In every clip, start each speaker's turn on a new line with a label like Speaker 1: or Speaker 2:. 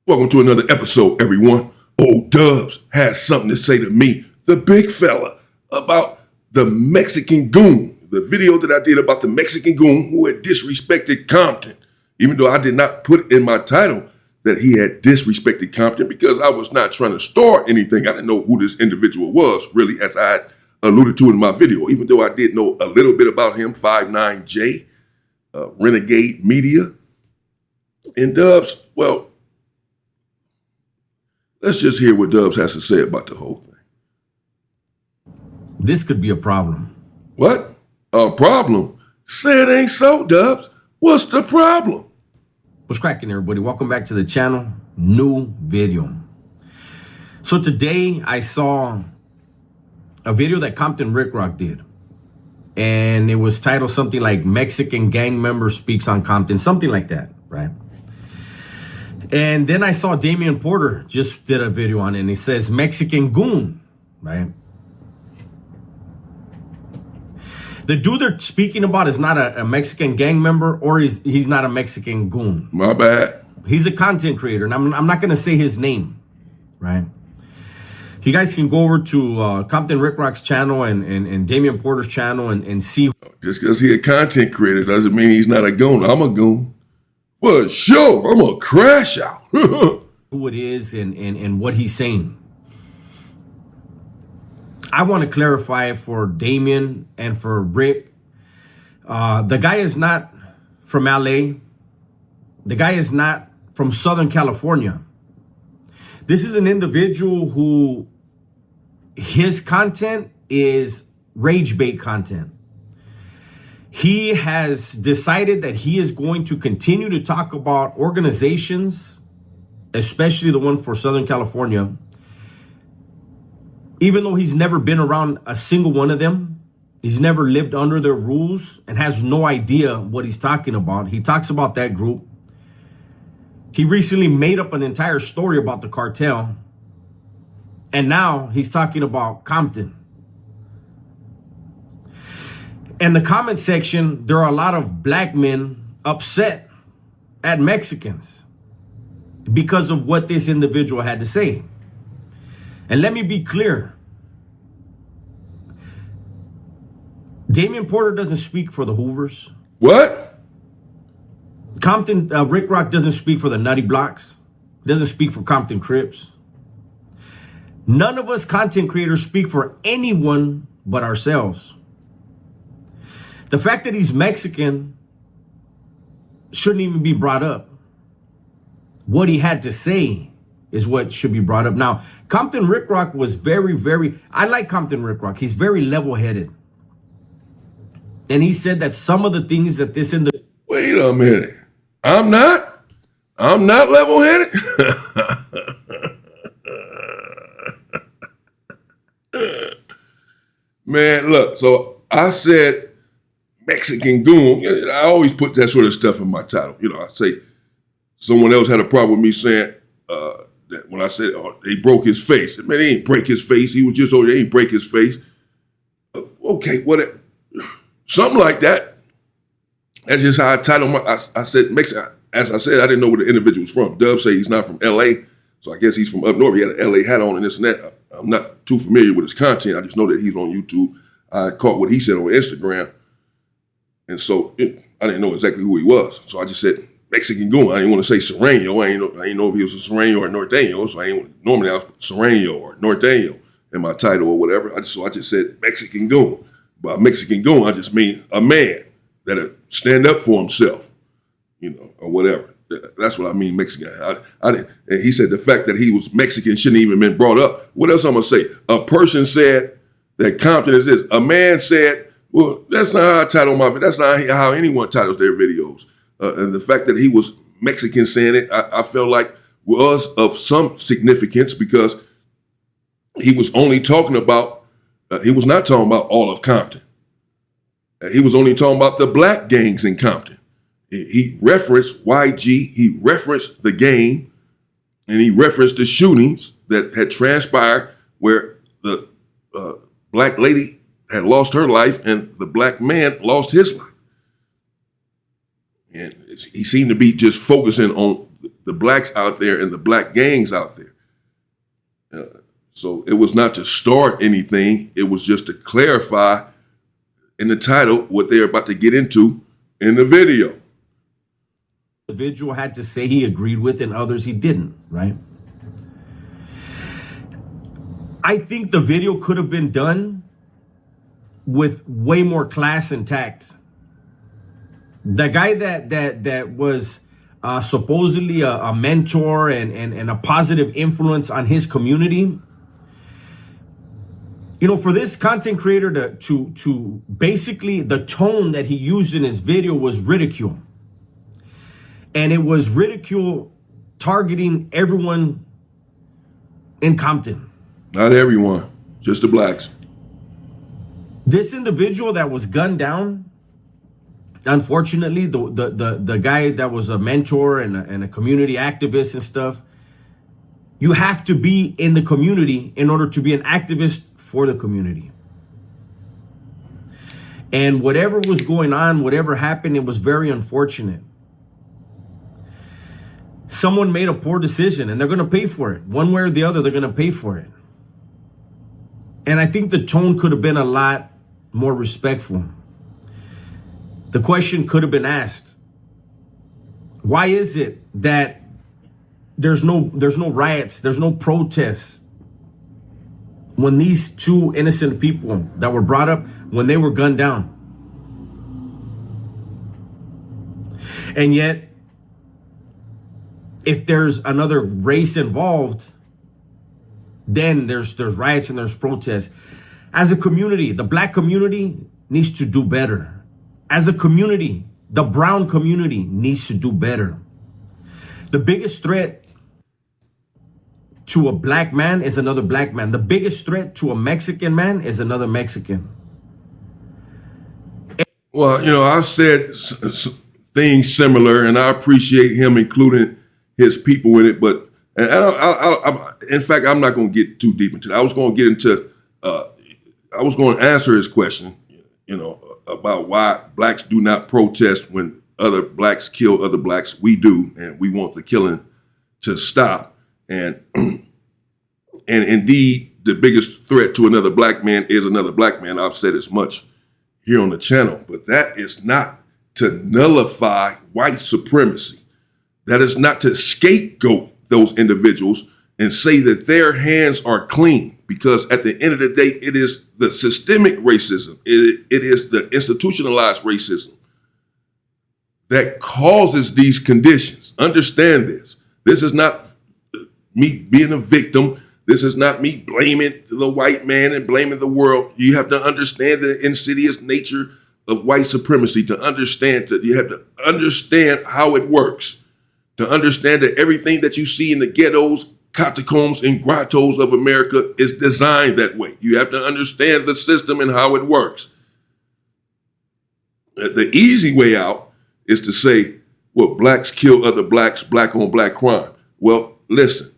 Speaker 1: Welcome to another episode, everyone. Old Dubs has something to say to me, the big fella, about the Mexican Goon. The video that I did about the Mexican Goon who had disrespected Compton. Even though I did not put in my title that he had disrespected Compton because I was not trying to start anything. I didn't know who this individual was, really, as I had alluded to in my video. Even though I did know a little bit about him, 59J, Renegade Media. And Dubs, well, let's just hear what Dubs has to say about the whole thing.
Speaker 2: This could be a problem.
Speaker 1: What? A problem? Say it ain't so, Dubs. What's the problem?
Speaker 2: What's cracking, everybody? Welcome back to the channel. New video. So today I saw a video that Compton Rick Rock did. And it was titled something like Mexican Gang Member Speaks on Compton. Something like that, right? And then I saw Damion Porter just did a video on it. And he says Mexican Goon, right? The dude they're speaking about is not a Mexican gang member, or he's not a Mexican goon.
Speaker 1: My bad.
Speaker 2: He's a content creator, and I'm not going to say his name, right? You guys can go over to Compton Rick Rock's channel and Damion Porter's channel and see.
Speaker 1: Just because he's a content creator doesn't mean he's not a goon. I'm a goon. Well, sure, I'm a crash out.
Speaker 2: who it is and what he's saying. I want to clarify for Damion and for Rick. The guy is not from LA. The guy is not from Southern California. This is an individual who his content is rage bait content. He has decided that he is going to continue to talk about organizations, especially the one for Southern California, even though he's never been around a single one of them. He's never lived under their rules and has no idea what he's talking about. He talks about that group. He recently made up an entire story about the cartel. And now he's talking about Compton. In the comment section, there are a lot of black men upset at Mexicans because of what this individual had to say. And let me be clear. Damion Porter doesn't speak for the Hoovers.
Speaker 1: What?
Speaker 2: Compton, Rick Rock doesn't speak for the Nutty Blocks. Doesn't speak for Compton Crips. None of us content creators speak for anyone but ourselves. The fact that he's Mexican shouldn't even be brought up. What he had to say is what should be brought up. Now, Compton Rick Rock was I like Compton Rick Rock. He's very level-headed. And he said that some of the things that this
Speaker 1: Wait a minute. I'm not level-headed? Man, look, so I said Mexican Goon. I always put that sort of stuff in my title. You know, I say someone else had a problem with me saying that when I said, oh, they broke his face. Man, they ain't break his face. He was just, oh, they ain't break his face. Okay, whatever. Something like that. That's just how I titled my, I said Mexican. As I said, I didn't know where the individual's from. Dub say he's not from LA, so I guess he's from up north. He had an LA hat on and this and that. I'm not too familiar with his content. I just know that he's on YouTube. I caught what he said on Instagram. And so I didn't know exactly who he was. So I just said Mexican Goon. I didn't want to say Sereno. I didn't know if he was a Sereno or a Norteño. So normally I was Sereno or Norteño in my title or whatever. So I just said Mexican Goon. By Mexican Goon, I just mean a man that'll stand up for himself, you know, or whatever. That's what I mean, Mexican. And he said the fact that he was Mexican shouldn't even been brought up. What else I'm gonna say? A person said that Compton is this. A man said, well, that's not how I title my video. That's not how anyone titles their videos. And the fact that he was Mexican saying it, I felt like was of some significance because he was only talking about, he was not talking about all of Compton. He was only talking about the black gangs in Compton. He referenced YG, he referenced the game, and he referenced the shootings that had transpired where the black lady had lost her life and the black man lost his life. And he seemed to be just focusing on the blacks out there and the black gangs out there. So it was not to start anything. It was just to clarify in the title what they're about to get into in the video.
Speaker 2: Individual had to say he agreed with and others he didn't, right? I think the video could have been done with way more class and tact. The guy that was supposedly a mentor and a positive influence on his community, you know, for this content creator to basically, the tone that he used in his video was ridicule. And it was ridicule targeting everyone in Compton.
Speaker 1: Not everyone, just the blacks.
Speaker 2: This individual that was gunned down, unfortunately, the guy that was a mentor and a community activist and stuff, you have to be in the community in order to be an activist for the community. And whatever was going on, whatever happened, it was very unfortunate. Someone made a poor decision and they're going to pay for it. One way or the other, they're going to pay for it. And I think the tone could have been a lot more respectful. The question could have been asked, why is it that there's no riots, there's no protests when these two innocent people that were brought up, when they were gunned down? And yet, if there's another race involved, then there's riots and there's protests. As a community, the black community needs to do better. As a community, the brown community needs to do better. The biggest threat to a black man is another black man. The biggest threat to a Mexican man is another Mexican.
Speaker 1: Well, you know, I've said things similar, and I appreciate him including his people in it. But in fact, I'm not going to get too deep into that. I was going to get into, I was going to answer his question, you know, about why blacks do not protest when other blacks kill other blacks. We do, and we want the killing to stop. And indeed, the biggest threat to another black man is another black man. I've said as much here on the channel, but that is not to nullify white supremacy. That is not to scapegoat those individuals and say that their hands are clean, because at the end of the day, it is the systemic racism. It is the institutionalized racism that causes these conditions. Understand this. This is not me being a victim. This is not me blaming the white man and blaming the world. You have to understand the insidious nature of white supremacy, to understand that you have to understand how it works, to understand that everything that you see in the ghettos, catacombs, and grottos of America is designed that way. You have to understand the system and how it works. The easy way out is to say, well, blacks kill other blacks, black on black crime. Well, listen,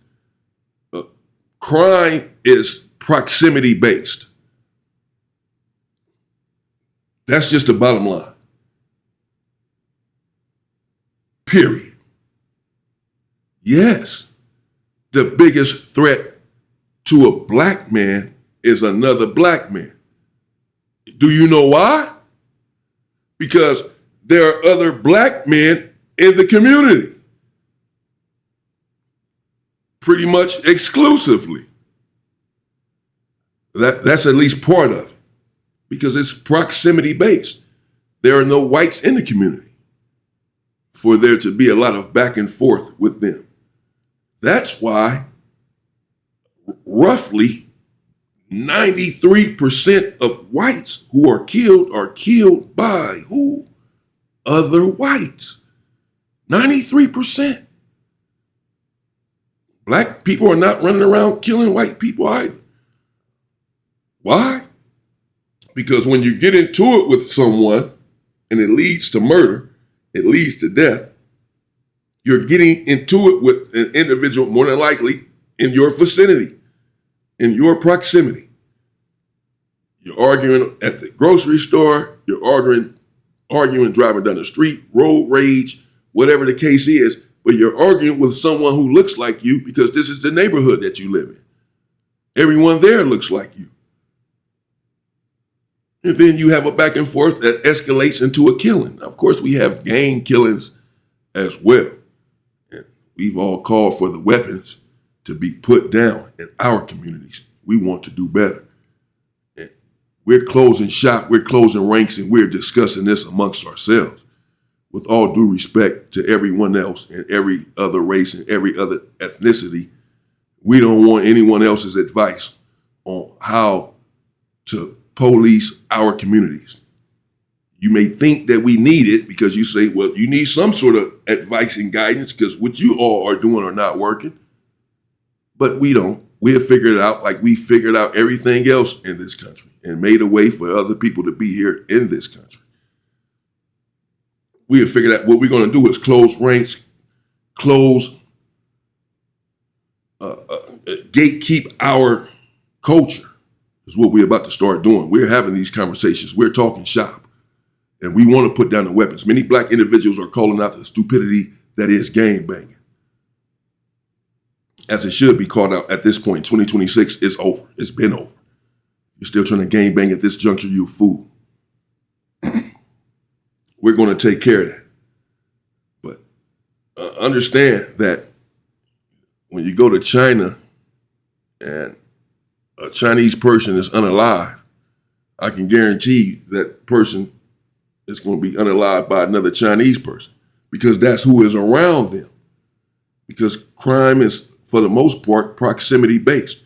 Speaker 1: crime is proximity based. That's just the bottom line. Period. Yes, the biggest threat to a black man is another black man. Do you know why? Because there are other black men in the community. Pretty much exclusively. That's at least part of it, because it's proximity based. There are no whites in the community for there to be a lot of back and forth with them. That's why roughly 93% of whites who are killed by who? Other whites. 93%. Black people are not running around killing white people either. Why? Because when you get into it with someone and it leads to murder, it leads to death, you're getting into it with an individual more than likely in your vicinity, in your proximity. You're arguing at the grocery store, you're arguing driving down the street, road rage, whatever the case is. but you're arguing with someone who looks like you because this is the neighborhood that you live in. Everyone there looks like you. And then you have a back and forth that escalates into a killing. Of course, we have gang killings as well. And we've all called for the weapons to be put down in our communities. We want to do better. And we're closing shop, we're closing ranks, and we're discussing this amongst ourselves. With all due respect to everyone else and every other race and every other ethnicity, we don't want anyone else's advice on how to police our communities. You may think that we need it because you say, well, you need some sort of advice and guidance because what you all are doing are not working. But we don't. We have figured it out like we figured out everything else in this country and made a way for other people to be here in this country. We have figured out what we're going to do is close ranks, gatekeep our culture is what we're about to start doing. We're having these conversations. We're talking shop. And we want to put down the weapons. Many black individuals are calling out the stupidity that is gang banging. As it should be called out at this point. 2026 is over. It's been over. You're still trying to gang bang at this juncture, you fool. We're going to take care of that. But understand that when you go to China and a Chinese person is unalive, I can guarantee that person is going to be unalived by another Chinese person because that's who is around them. Because crime is, for the most part, proximity based.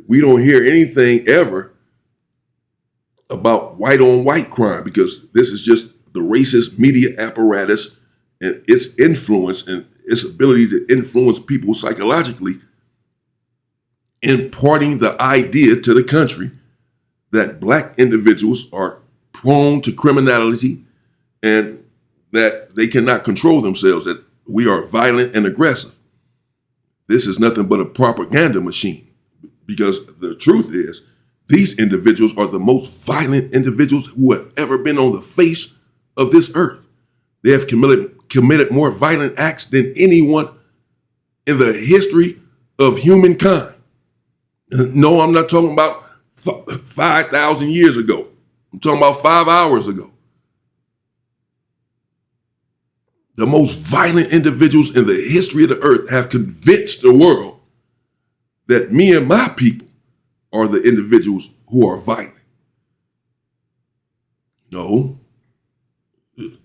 Speaker 1: We don't hear anything ever about white on white crime because this is just the racist media apparatus and its influence and its ability to influence people psychologically, imparting the idea to the country that black individuals are prone to criminality and that they cannot control themselves, that we are violent and aggressive. This is nothing but a propaganda machine because the truth is these individuals are the most violent individuals who have ever been on the face of this earth. They have committed more violent acts than anyone in the history of humankind. No, I'm not talking about 5,000 years ago. I'm talking about 5 hours ago. The most violent individuals in the history of the earth have convinced the world that me and my people are the individuals who are violent. No.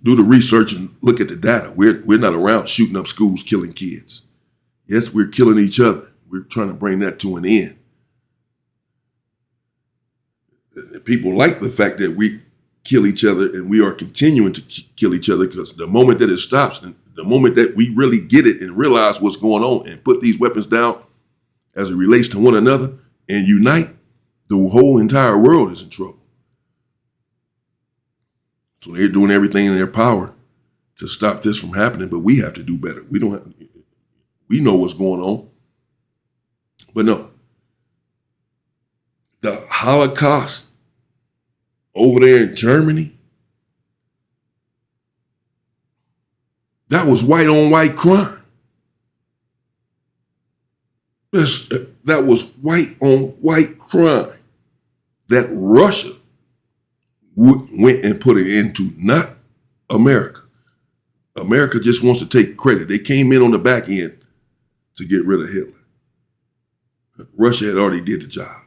Speaker 1: Do the research and look at the data. We're not around shooting up schools, killing kids. Yes, we're killing each other. We're trying to bring that to an end. People like the fact that we kill each other and we are continuing to kill each other because the moment that it stops and the moment that we really get it and realize what's going on and put these weapons down as it relates to one another and unite, the whole entire world is in trouble. So they're doing everything in their power to stop this from happening, but we have to do better. We know what's going on. But no, the Holocaust over there in Germany, that was white on white crime. That was white on white crime that Russia went and put it into, not America. America just wants to take credit. They came in on the back end to get rid of Hitler. Russia had already did the job.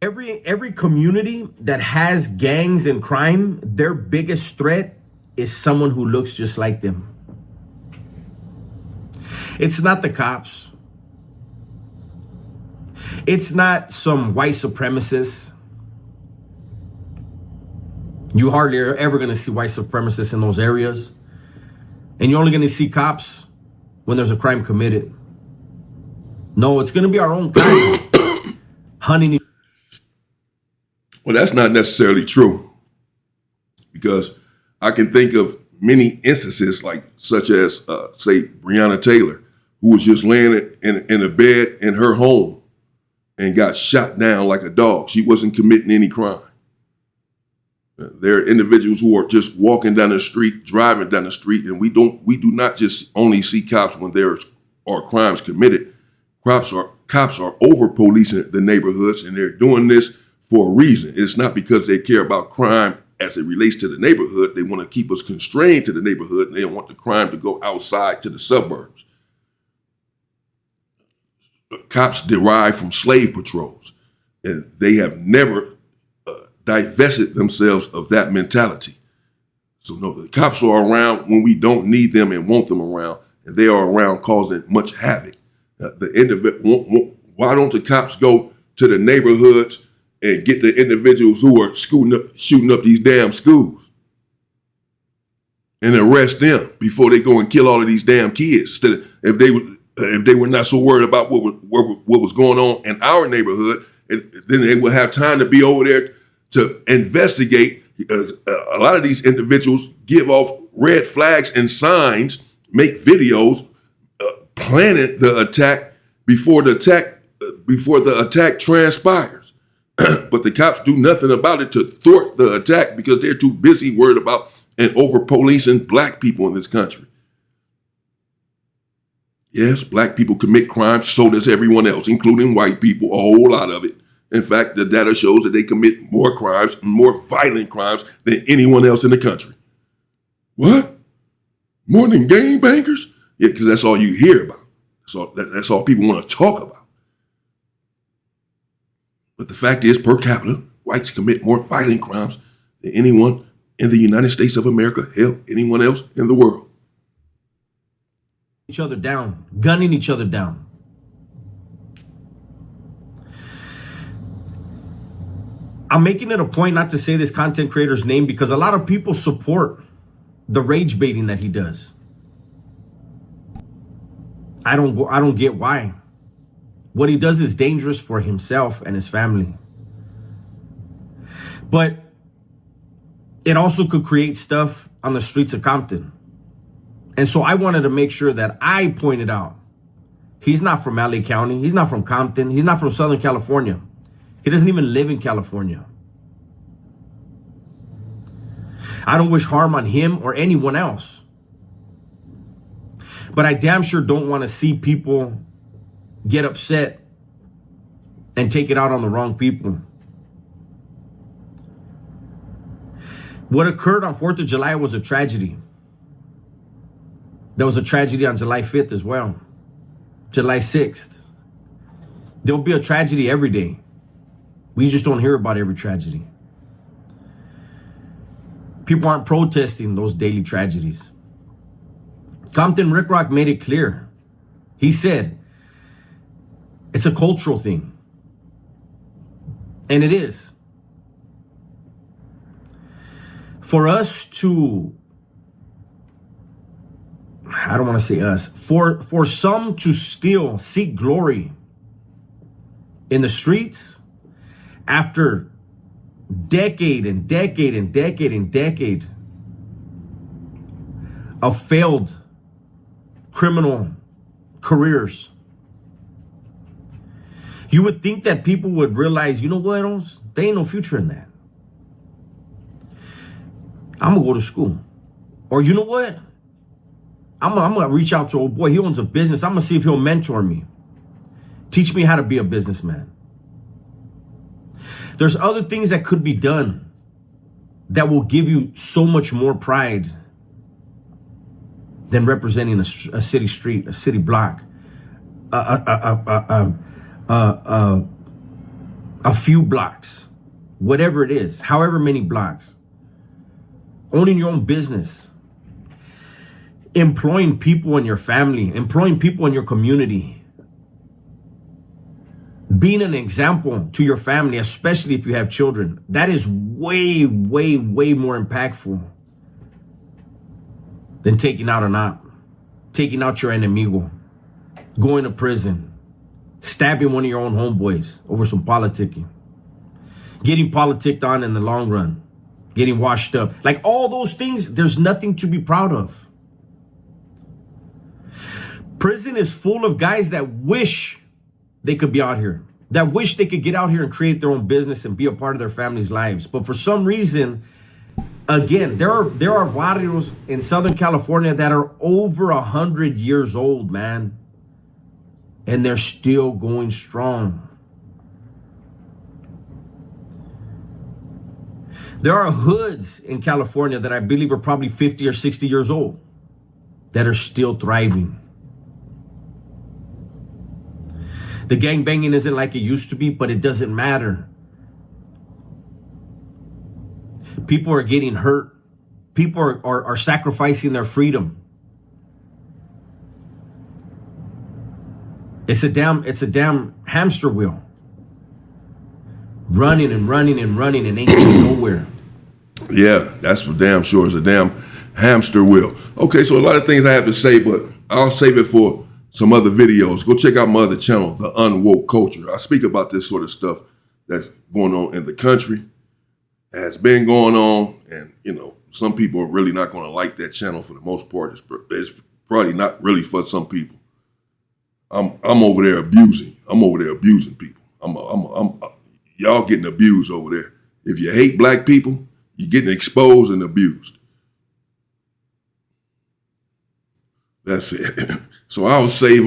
Speaker 2: Every community that has gangs and crime, their biggest threat is someone who looks just like them. It's not the cops. It's not some white supremacist. You hardly are ever going to see white supremacists in those areas. And you're only going to see cops when there's a crime committed. No, it's going to be our own kind hunting.
Speaker 1: Well, that's not necessarily true because I can think of many instances such as, say, Breonna Taylor, who was just laying in a bed in her home and got shot down like a dog. She wasn't committing any crime. There are individuals who are just walking down the street, driving down the street, and we do not just only see cops when there are crimes committed. Cops are over policing the neighborhoods, and they're doing this for a reason. It's not because they care about crime as it relates to the neighborhood. They want to keep us constrained to the neighborhood, and they don't want the crime to go outside to the suburbs. Cops derive from slave patrols, and they have never divested themselves of that mentality. So no, the cops are around when we don't need them and want them around, and they are around causing much havoc. Why don't the cops go to the neighborhoods and get the individuals who are shooting up these damn schools and arrest them before they go and kill all of these damn kids? If they were not so worried about what was going on in our neighborhood, then they would have time to be over there to investigate. A lot of these individuals give off red flags and signs, make videos, planning the attack before the attack transpires. But the cops do nothing about it to thwart the attack because they're too busy worried about and over policing black people in this country. Yes, black people commit crimes, so does everyone else, including white people, a whole lot of it. In fact, the data shows that they commit more crimes, more violent crimes than anyone else in the country. What? More than gangbangers? Yeah, because that's all you hear about. That's all people want to talk about. But the fact is, per capita, whites commit more violent crimes than anyone in the United States of America, hell, anyone else in the world.
Speaker 2: Each other down, gunning each other down. I'm making it a point not to say this content creator's name because a lot of people support the rage baiting that he does. I don't get why. What he does is dangerous for himself and his family. But it also could create stuff on the streets of Compton. And so I wanted to make sure that I pointed out he's not from LA County. He's not from Compton. He's not from Southern California. He doesn't even live in California. I don't wish harm on him or anyone else. But I damn sure don't want to see people get upset and take it out on the wrong people. What occurred on 4th of July was a tragedy. There was a tragedy on July 5th as well. July 6th. There'll be a tragedy every day. We just don't hear about every tragedy. People aren't protesting those daily tragedies. Compton Rick Rock made it clear. He said, it's a cultural thing. And it is. For us to, I don't want to say us, for some to still seek glory in the streets, after decade and decade and decade and decade of failed criminal careers, you would think that people would realize, you know what, there ain't no future in that. I'm gonna go to school. Or you know what? I'm gonna reach out to old boy. He owns a business. I'm gonna see if he'll mentor me. Teach me how to be a businessman. There's other things that could be done that will give you so much more pride than representing a city street, a city block, a few blocks, whatever it is, however many blocks. Owning your own business, employing people in your family, employing people in your community, being an example to your family, especially if you have children. That is way, way, way more impactful than taking out an op, taking out your enemigo, going to prison, stabbing one of your own homeboys over some politicking, getting politicked on in the long run, getting washed up. Like all those things, there's nothing to be proud of. Prison is full of guys that wish they could be out here, that wish they could get out here and create their own business and be a part of their family's lives. But for some reason, Again, there are barrios in Southern California that are over 100 years old, man, and they're still going strong. There are hoods in California that I believe are probably 50 or 60 years old that are still thriving. The gangbanging isn't like it used to be, but it doesn't matter. People are getting hurt. People are sacrificing their freedom. It's a damn hamster wheel. Running and running and running and ain't getting nowhere.
Speaker 1: Yeah, that's for damn sure. It's a damn hamster wheel. Okay, so a lot of things I have to say, but I'll save it for some other videos. Go check out my other channel, The Unwoke Culture. I speak about this sort of stuff that's going on in the country, has been going on, and some people are really not going to like that channel for the most part. It's probably not really for some people. I'm over there abusing. I'm over there abusing people. Y'all getting abused over there. If you hate black people, you're getting exposed and abused. That's it. So I'll save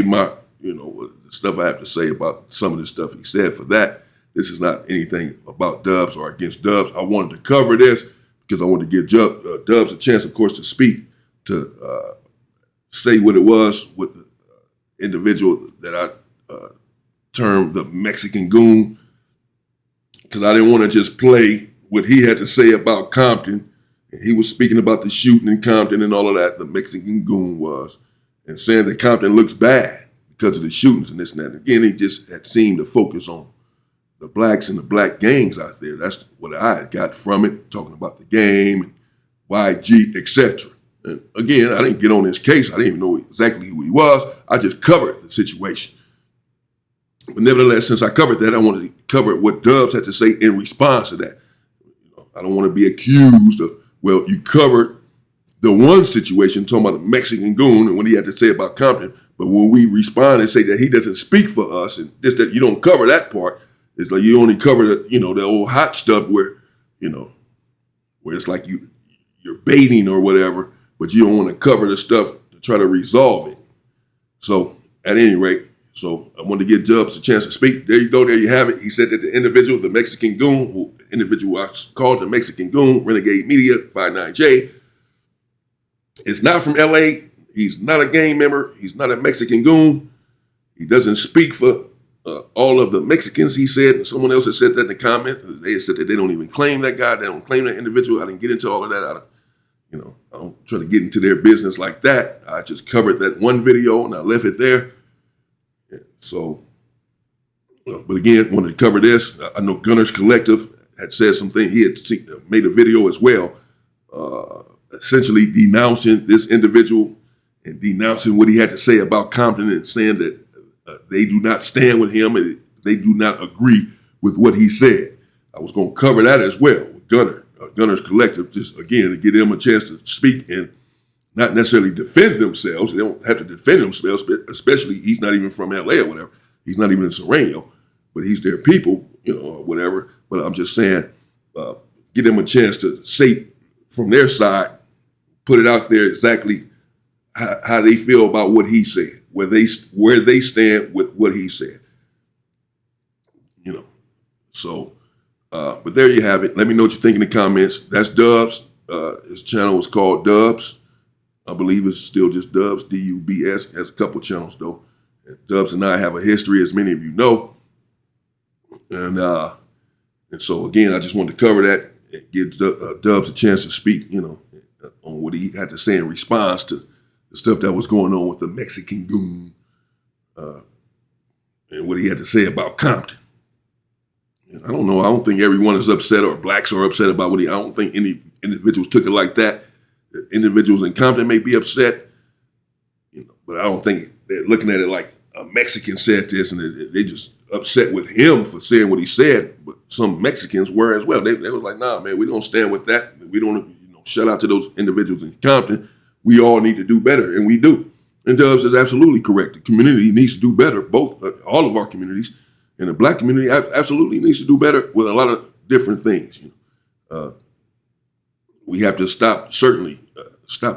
Speaker 1: my, the stuff I have to say about some of the stuff he said for that. This is not anything about Dubs or against Dubs. I wanted to cover this because I wanted to give Dubs a chance, of course, to speak, to say what it was with the individual that I termed the Mexican Goon, because I didn't want to just play what he had to say about Compton. He was speaking about the shooting in Compton and all of that, the Mexican Goon was, and saying that Compton looks bad because of the shootings and this and that. And again, he just had seemed to focus on the blacks and the black gangs out there. That's what I got from it, talking about the game, YG, etc. And again, I didn't get on his case. I didn't even know exactly who he was. I just covered the situation. But nevertheless, since I covered that, I wanted to cover what Dubs had to say in response to that. I don't want to be accused of, well, you covered the one situation talking about the Mexican Goon and what he had to say about Compton, but when we respond and say that he doesn't speak for us and just that you don't cover that part, it's like you only cover the old hot stuff where it's like you're baiting or whatever, but you don't want to cover the stuff to try to resolve it. So at any rate, so I wanted to give Dubs a chance to speak. There you go. There you have it. He said that the individual, the Mexican Goon, individual I called the Mexican Goon, Renegade Media, 59J, is not from LA. He's not a gang member. He's not a Mexican Goon. He doesn't speak for all of the Mexicans, he said. Someone else had said that in the comment. They said that they don't even claim that guy. They don't claim that individual. I didn't get into all of that. I don't try to get into their business like that. I just covered that one video and I left it there. Yeah, so, but again, wanted to cover this. I know Gunners Collective had said something. He had made a video as well, essentially denouncing this individual and denouncing what he had to say about Compton and saying that they do not stand with him and they do not agree with what he said. I was going to cover that as well with Gunners Collective, just again to give them a chance to speak and not necessarily defend themselves. They don't have to defend themselves, especially he's not even from LA or whatever. He's not even in Sereno, but he's their people, or whatever. But I'm just saying, give them a chance to say from their side, put it out there exactly how they feel about what he said, where they stand with what he said. So, but there you have it. Let me know what you think in the comments. That's Dubs. His channel is called Dubs. I believe it's still just Dubs, D-U-B-S. Has a couple channels though. And Dubs and I have a history, as many of you know. And so again, I just wanted to cover that and give Dubs a chance to speak, on what he had to say in response to the stuff that was going on with the Mexican Goon and what he had to say about Compton. I don't know. I don't think everyone is upset or blacks are upset about what I don't think any individuals took it like that. Individuals in Compton may be upset, but I don't think they're looking at it like a Mexican said this and they just upset with him for saying what he said. But some Mexicans were as well. They were like, nah, man, we don't stand with that. We don't, shout out to those individuals in Compton. We all need to do better, and we do. And Dubs is absolutely correct. The community needs to do better, all of our communities. And the black community absolutely needs to do better with a lot of different things. we have to stop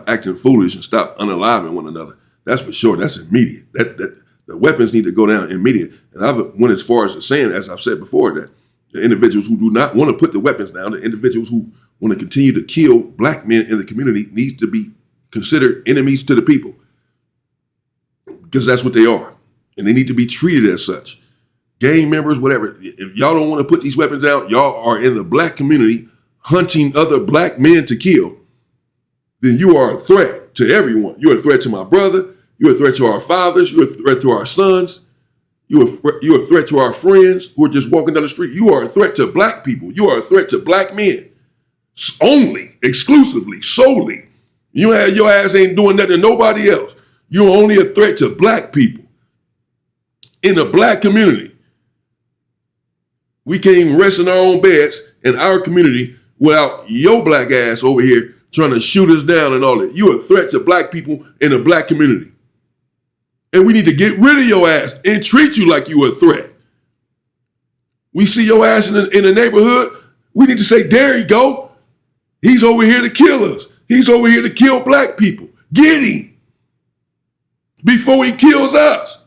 Speaker 1: acting foolish and stop unaliving one another. That's for sure. That's immediate. That the weapons need to go down immediate. And I've went as far as to saying, as I've said before, that the individuals who do not want to put the weapons down, the individuals who want to continue to kill black men in the community, needs to be considered enemies to the people, because that's what they are, and they need to be treated as such. Gang members, whatever. If y'all don't want to put these weapons down, y'all are in the black community hunting other black men to kill, then you are a threat to everyone. You're a threat to my brother. You're a threat to our fathers. You're a threat to our sons. You're a threat to our friends who are just walking down the street. You are a threat to black people. You are a threat to black men. Only, exclusively, solely. Your ass ain't doing nothing to nobody else. You're only a threat to black people in the black community. We can't even rest in our own beds in our community without your black ass over here trying to shoot us down and all that. You're a threat to black people in the black community. And we need to get rid of your ass and treat you like you a threat. We see your ass in the neighborhood, we need to say, there you go. He's over here to kill us. He's over here to kill black people. Get him before he kills us.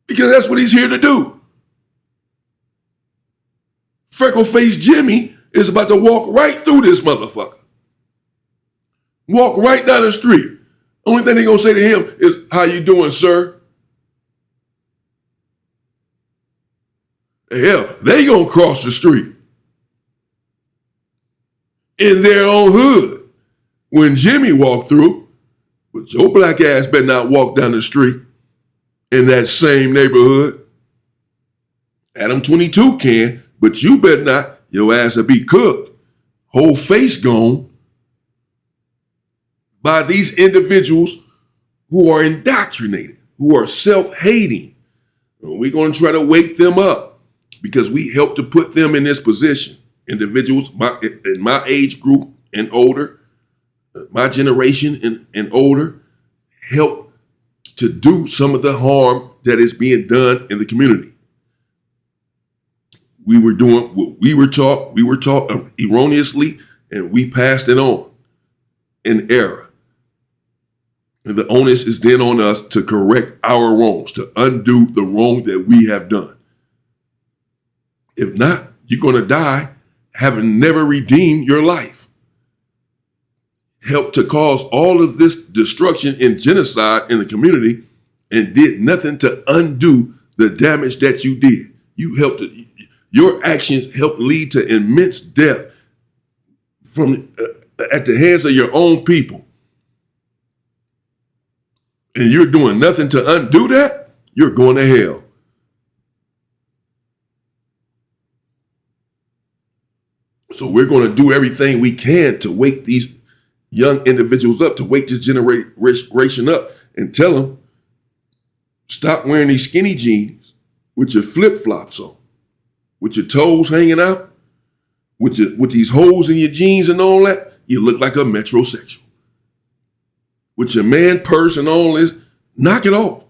Speaker 1: Because that's what he's here to do. Freckle-faced Jimmy is about to walk right through this motherfucker. Walk right down the street. Only thing they're going to say to him is, how you doing, sir? Hell, they going to cross the street in their own hood when Jimmy walked through. But your black ass better not walk down the street in that same neighborhood. Adam 22 can, but you better not. Your ass will be cooked. Whole face gone by these individuals who are indoctrinated, who are self-hating. We're going to try to wake them up because we helped to put them in this position. Individuals in my age group and older, my generation and older, help to do some of the harm that is being done in the community. We were doing what we were taught erroneously, and we passed it on in error. And the onus is then on us to correct our wrongs, to undo the wrong that we have done. If not, you're going to die having never redeemed your life. Helped to cause all of this destruction and genocide in the community and did nothing to undo the damage that you did. Your actions helped lead to immense death at the hands of your own people. And you're doing nothing to undo that, you're going to hell. So we're going to do everything we can to wake these young individuals up, to wake this generation up and tell them, stop wearing these skinny jeans with your flip-flops on, with your toes hanging out, with these holes in your jeans and all that. You look like a metrosexual. With your man purse and all this, knock it off.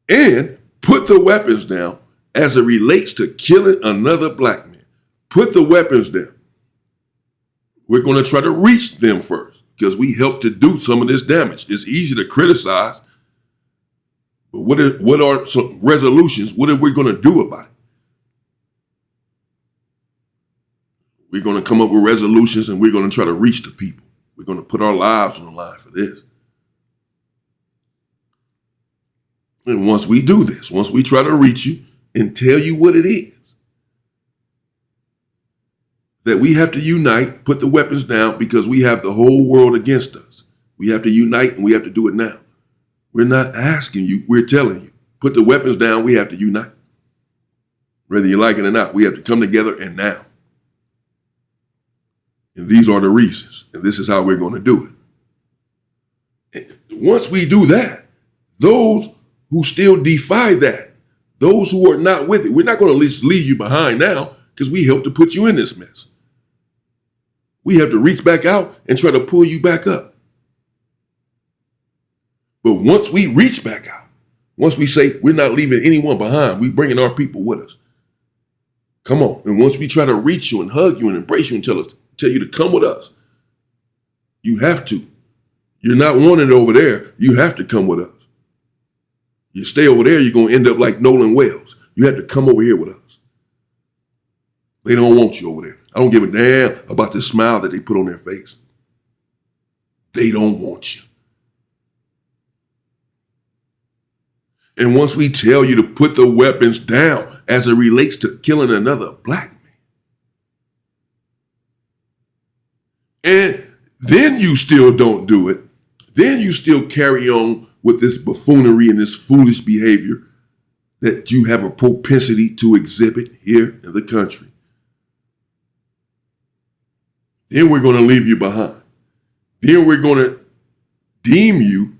Speaker 1: And put the weapons down as it relates to killing another black man. Put the weapons down. We're going to try to reach them first because we helped to do some of this damage. It's easy to criticize, but what are some resolutions? What are we going to do about it? We're going to come up with resolutions and we're going to try to reach the people. We're going to put our lives on the line for this. And once we do this, once we try to reach you and tell you what it is, that we have to unite, put the weapons down because we have the whole world against us. We have to unite and we have to do it now. We're not asking you, we're telling you, put the weapons down, we have to unite. Whether you like it or not, we have to come together and now. And these are the reasons. And this is how we're going to do it. And once we do that, those who still defy that, those who are not with it, we're not going to just leave you behind now because we helped to put you in this mess. We have to reach back out and try to pull you back up. But once we reach back out, once we say we're not leaving anyone behind, we're bringing our people with us. Come on. And once we try to reach you and hug you and embrace you and tell you to come with us, you have to. You're not wanted over there. You have to come with us. You stay over there, you're going to end up like Nolan Wells. You have to come over here with us. They don't want you over there. I don't give a damn about the smile that they put on their face. They don't want you. And once we tell you to put the weapons down as it relates to killing another black man, and then you still don't do it, then you still carry on with this buffoonery and this foolish behavior that you have a propensity to exhibit here in the country, then we're going to leave you behind. Then we're going to deem you,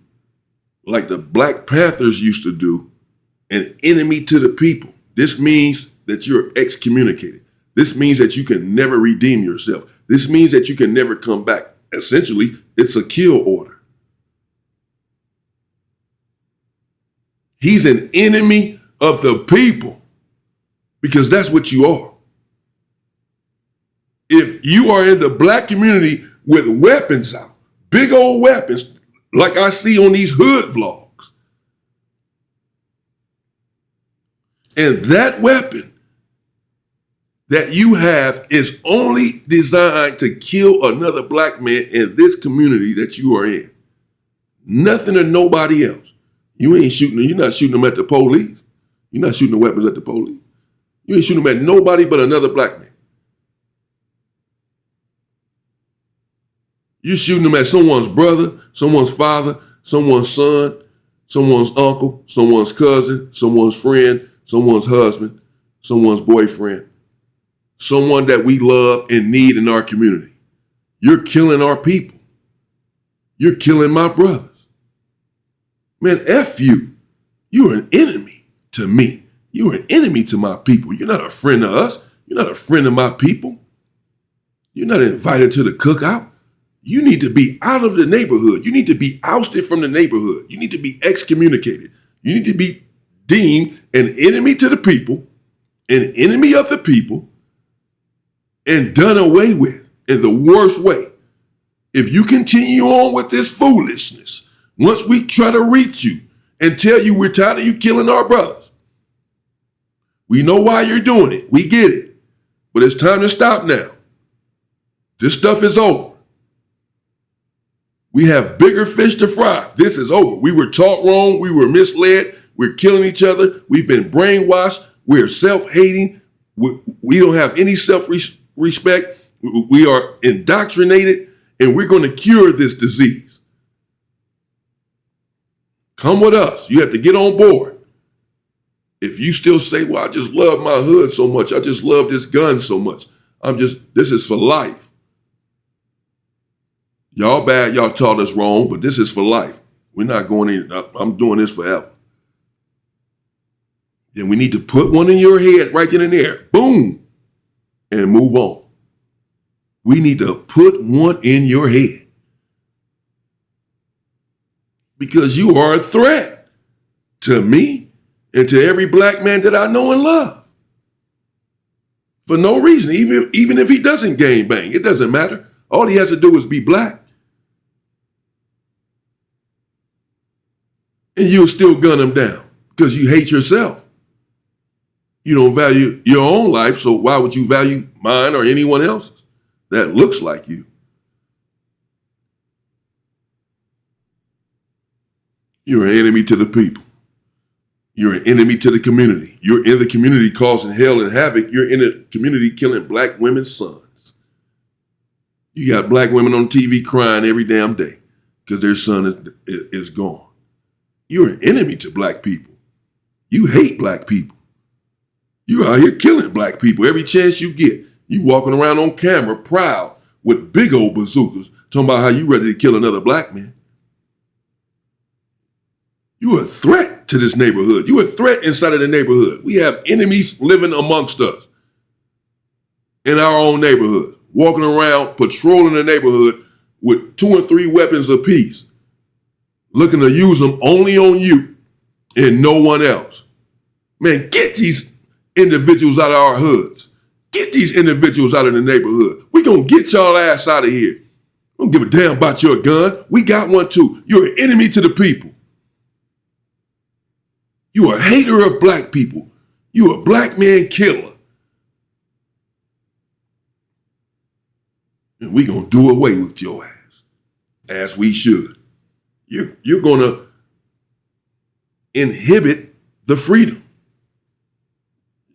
Speaker 1: like the Black Panthers used to do, an enemy to the people. This means that you're excommunicated. This means that you can never redeem yourself. This means that you can never come back. Essentially, it's a kill order. He's an enemy of the people because that's what you are. If you are in the black community with weapons out, big old weapons, like I see on these hood vlogs, and that weapon that you have is only designed to kill another black man in this community that you are in. Nothing or nobody else. You ain't shooting, you're not shooting them at the police. You're not shooting the weapons at the police. You ain't shooting them at nobody but another black man. You're shooting them at someone's brother, someone's father, someone's son, someone's uncle, someone's cousin, someone's friend, someone's husband, someone's boyfriend, someone that we love and need in our community. You're killing our people. You're killing my brothers. Man, F you. You're an enemy to me. You're an enemy to my people. You're not a friend of us. You're not a friend of my people. You're not invited to the cookout. You need to be out of the neighborhood. You need to be ousted from the neighborhood. You need to be excommunicated. You need to be deemed an enemy to the people, an enemy of the people, and done away with in the worst way. If you continue on with this foolishness, once we try to reach you and tell you we're tired of you killing our brothers, we know why you're doing it. We get it. But it's time to stop now. This stuff is over. We have bigger fish to fry. This is over. We were taught wrong. We were misled. We're killing each other. We've been brainwashed. We're self-hating. We don't have any self-respect. We are indoctrinated, and we're going to cure this disease. Come with us. You have to get on board. If you still say, well, I just love my hood so much. I just love this gun so much. This is for life. Y'all bad, y'all taught us wrong, but this is for life. We're not going in. I'm doing this forever. Then we need to put one in your head right in there. Boom. And move on. We need to put one in your head. Because you are a threat to me and to every black man that I know and love. For no reason, even if he doesn't gang bang, it doesn't matter. All he has to do is be black. And you'll still gun him down because you hate yourself. You don't value your own life, so why would you value mine or anyone else's that looks like you? You're an enemy to the people. You're an enemy to the community. You're in the community causing hell and havoc. You're in the community killing black women's sons. You got black women on TV crying every damn day because their son is gone. You're an enemy to black people. You hate black people. You're out here killing black people every chance you get. You walking around on camera proud with big old bazookas talking about how you ready to kill another black man. You're a threat to this neighborhood. You're a threat inside of the neighborhood. We have enemies living amongst us in our own neighborhood, walking around, patrolling the neighborhood with 2 or 3 weapons apiece, looking to use them only on you and no one else. Man, get these individuals out of our hoods. Get these individuals out of the neighborhood. We gonna get y'all ass out of here. We don't give a damn about your gun. We got one too. You're an enemy to the people. You a hater of black people. You a black man killer. And we gonna do away with your ass, as we should. You're gonna inhibit the freedom.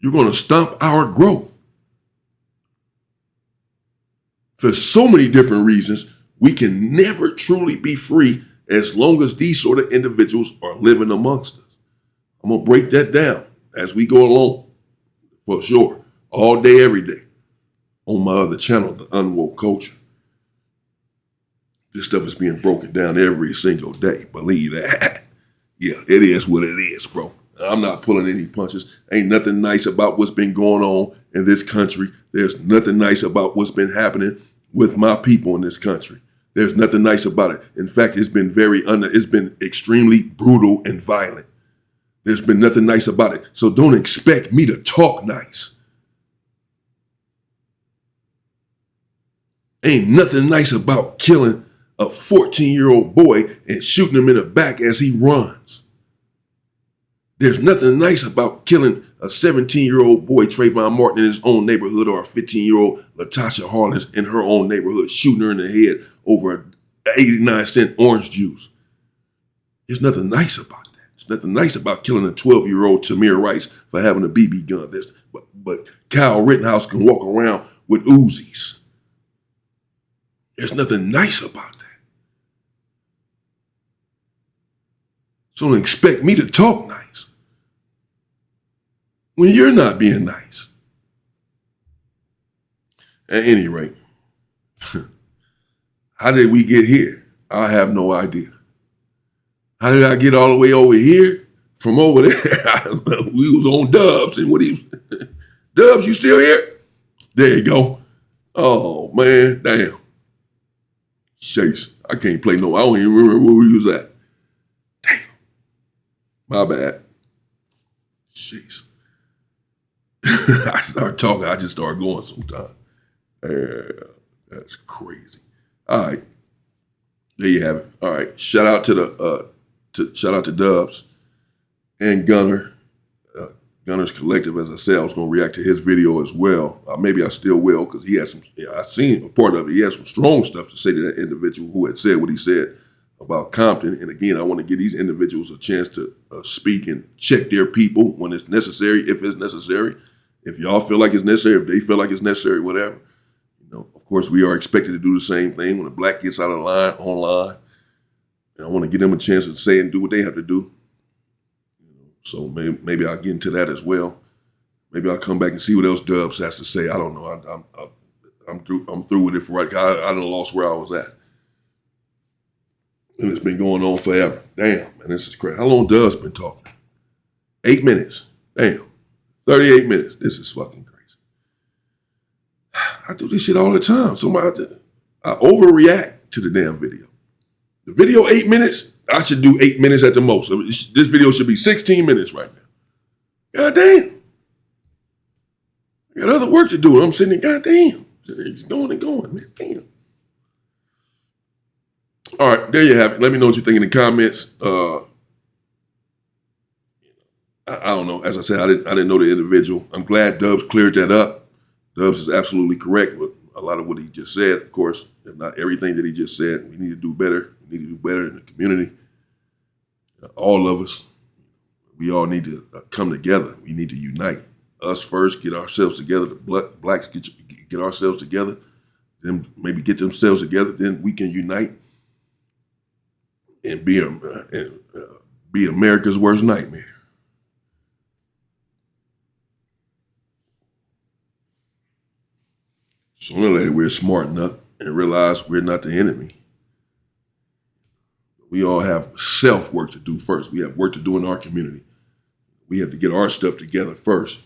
Speaker 1: You're gonna stump our growth. For so many different reasons, we can never truly be free as long as these sort of individuals are living amongst us. I'm gonna break that down as we go along, for sure, all day, every day, on my other channel, The Unwoke Culture. This stuff is being broken down every single day, believe that. Yeah, it is what it is, bro. I'm not pulling any punches. Ain't nothing nice about what's been going on in this country. There's nothing nice about what's been happening with my people in this country. There's nothing nice about it. In fact, it's been it's been extremely brutal and violent. There's been nothing nice about it. So don't expect me to talk nice. Ain't nothing nice about killing a 14-year-old boy and shooting him in the back as he runs. There's nothing nice about killing a 17-year-old boy, Trayvon Martin, in his own neighborhood, or a 15-year-old Latasha Harlins in her own neighborhood, shooting her in the head over 89-cent orange juice. There's nothing nice about that. There's nothing nice about killing a 12-year-old Tamir Rice for having a BB gun. But Kyle Rittenhouse can walk around with Uzis. There's nothing nice about that. So don't expect me to talk nice when you're not being nice. At any rate, how did we get here? I have no idea. How did I get all the way over here? From over there, we was on Dubs, and Dubs, you still here? There you go. Oh man, damn. Chase, I can't play no. I don't even remember where we was at. Damn. My bad. Jeez. I start talking, I just start going sometimes. That's crazy. All right. There you have it. All right. Shout out to Dubs and Gunner. Gunner's Collective, as I said, I was going to react to his video as well. Maybe I still will, because he had some, I seen a part of it. He had some strong stuff to say to that individual who had said what he said about Compton. And again, I want to give these individuals a chance to speak and check their people when it's necessary, if it's necessary. If y'all feel like it's necessary, if they feel like it's necessary, whatever. You know, of course, we are expected to do the same thing when a black gets out of line online. And I want to give them a chance to say and do what they have to do. So maybe I'll get into that as well. Maybe I'll come back and see what else Dubs has to say. I don't know. I'm through with it for right now. I done lost where I was at. And it's been going on forever. Damn, man, this is crazy. How long Dubs been talking? 8 minutes. Damn. 38 minutes. This is fucking crazy. I do this shit all the time. I overreact to the damn video. The video 8 minutes, I should do 8 minutes at the most. This video should be 16 minutes right now. God damn. I got other work to do. I'm sitting there, god damn. It's going and going, man. Damn. All right, there you have it. Let me know what you think in the comments. I don't know. As I said, I didn't know the individual. I'm glad Dubs cleared that up. Dubs is absolutely correct with a lot of what he just said, of course. If not everything that he just said, we need to do better. We need to do better in the community. All of us, we all need to come together. We need to unite. Us first, get ourselves together. The blacks get ourselves together. Then maybe get themselves together. Then we can unite and be America's worst nightmare. Sooner or later, we're smart enough and realize we're not the enemy. We all have self-work to do first. We have work to do in our community. We have to get our stuff together first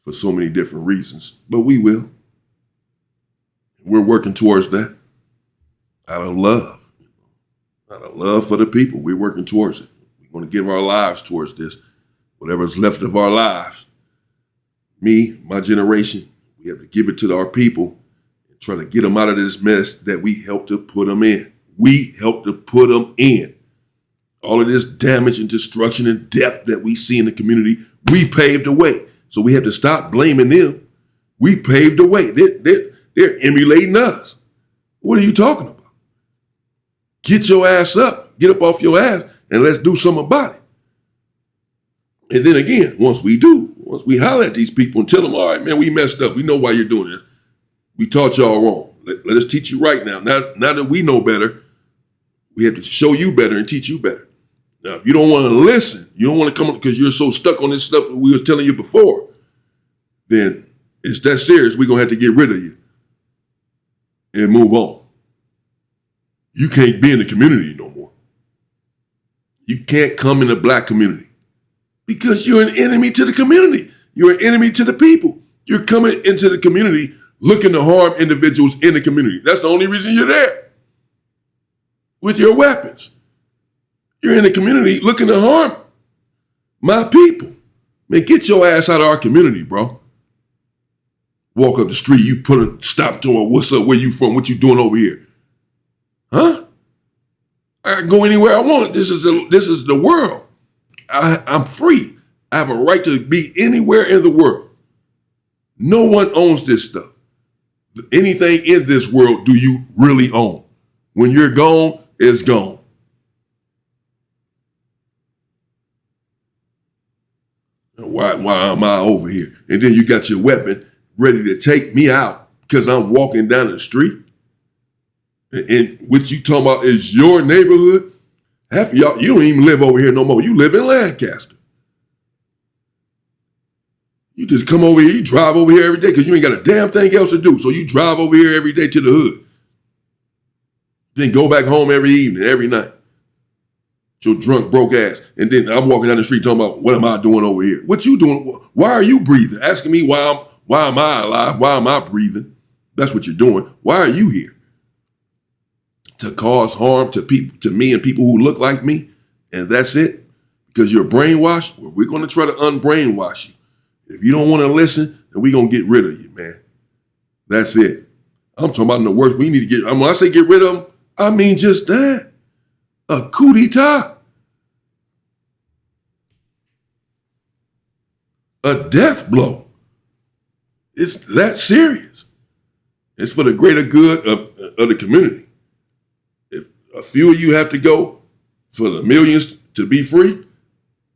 Speaker 1: for so many different reasons, but we will. We're working towards that out of love. Out of love for the people, we're working towards it. We're going to give our lives towards this. Whatever's left of our lives, me, my generation, we have to give it to our people and try to get them out of this mess that we helped to put them in. We helped to put them in. All of this damage and destruction and death that we see in the community, we paved the way. So we have to stop blaming them. We paved the way. They're emulating us. What are you talking about? Get your ass up. Get up off your ass and let's do something about it. And then again, once we holler at these people and tell them, all right, man, we messed up. We know why you're doing this. We taught y'all wrong. Let us teach you right now. Now that we know better, we have to show you better and teach you better. Now, if you don't want to listen, you don't want to come because you're so stuck on this stuff that we were telling you before, then it's that serious. We're going to have to get rid of you and move on. You can't be in the community no more. You can't come in the black community because you're an enemy to the community. You're an enemy to the people. You're coming into the community looking to harm individuals in the community. That's the only reason you're there with your weapons. You're in the community looking to harm my people. Man, get your ass out of our community, bro. Walk up the street, you put a stop to her. What's up? Where you from? What you doing over here? Huh? I can go anywhere I want. This is the world. I'm free. I have a right to be anywhere in the world. No one owns this stuff. Anything in this world do you really own? When you're gone, it's gone. Why am I over here? And then you got your weapon ready to take me out because I'm walking down the street. And what you talking about is your neighborhood. Half of y'all, you don't even live over here no more. You live in Lancaster. You just come over here, you drive over here every day because you ain't got a damn thing else to do. So you drive over here every day to the hood. Then go back home every evening, every night. Your drunk, broke ass. And then I'm walking down the street talking about, what am I doing over here? What you doing? Why are you breathing? Asking me why am I alive? Why am I breathing? That's what you're doing. Why are you here? To cause harm to people, to me and people who look like me, and that's it? Because you're brainwashed? Well, we're going to try to unbrainwash you. If you don't want to listen, then we're going to get rid of you, man. That's it. I'm talking about the worst. We need to get, when I say get rid of them, I mean just that. A coup d'etat. A death blow. It's that serious. It's for the greater good of the community. If a few of you have to go for the millions to be free,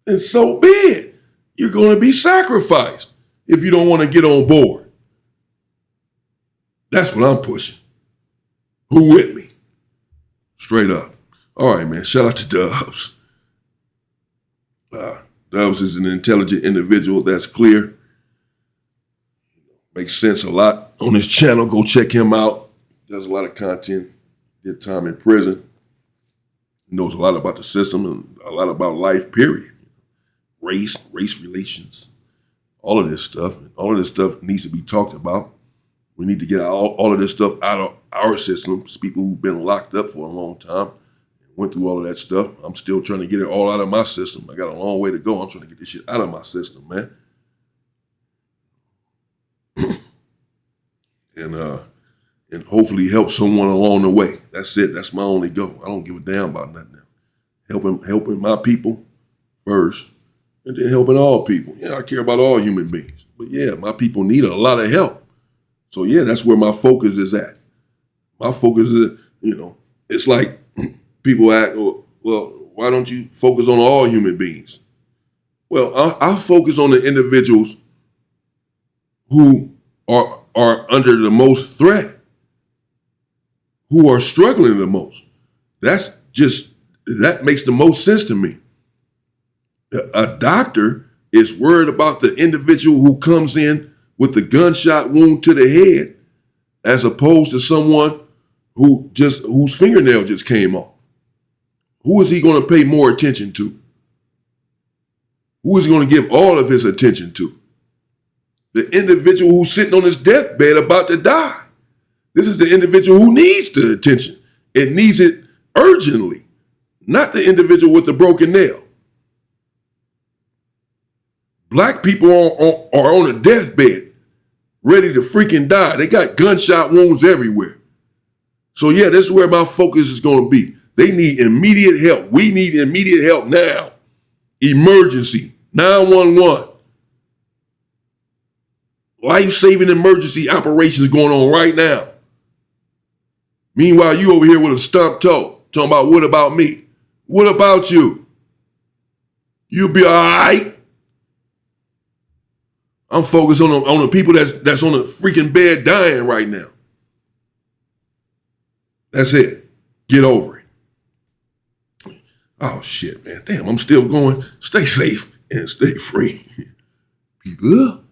Speaker 1: then so be it. You're going to be sacrificed if you don't want to get on board. That's what I'm pushing. Who with me? Straight up. All right, man. Shout out to Dubs. Dubs is an intelligent individual. That's clear. Makes sense a lot on his channel. Go check him out. Does a lot of content. Did time in prison. He knows a lot about the system and a lot about life, period. Race relations, all of this stuff. All of this stuff needs to be talked about. We need to get all of this stuff out of our systems. People who've been locked up for a long time. Went through all of that stuff. I'm still trying to get it all out of my system. I got a long way to go. I'm trying to get this shit out of my system, man. And hopefully help someone along the way. That's it. That's my only goal. I don't give a damn about nothing now. Helping my people first, and then helping all people. Yeah, I care about all human beings. But yeah, my people need a lot of help. So yeah, that's where my focus is at. My focus is, it's like, people ask, well, why don't you focus on all human beings? Well, I focus on the individuals who are under the most threat, who are struggling the most. That makes the most sense to me. A doctor is worried about the individual who comes in with the gunshot wound to the head, as opposed to someone whose fingernail just came off. Who is he going to pay more attention to? Who is he going to give all of his attention to? The individual who's sitting on his deathbed about to die. This is the individual who needs the attention. It needs it urgently, not the individual with the broken nail. Black people are on a deathbed, ready to freaking die. They got gunshot wounds everywhere. So yeah, that's where my focus is going to be. They need immediate help. We need immediate help now. Emergency, 911. Life-saving emergency operations going on right now. Meanwhile, you over here with a stumped toe, talking about what about me? What about you? You'll be all right. I'm focused on the people that's on the freaking bed dying right now. That's it. Get over it. Oh shit, man. Damn, I'm still going. Stay safe and stay free. People.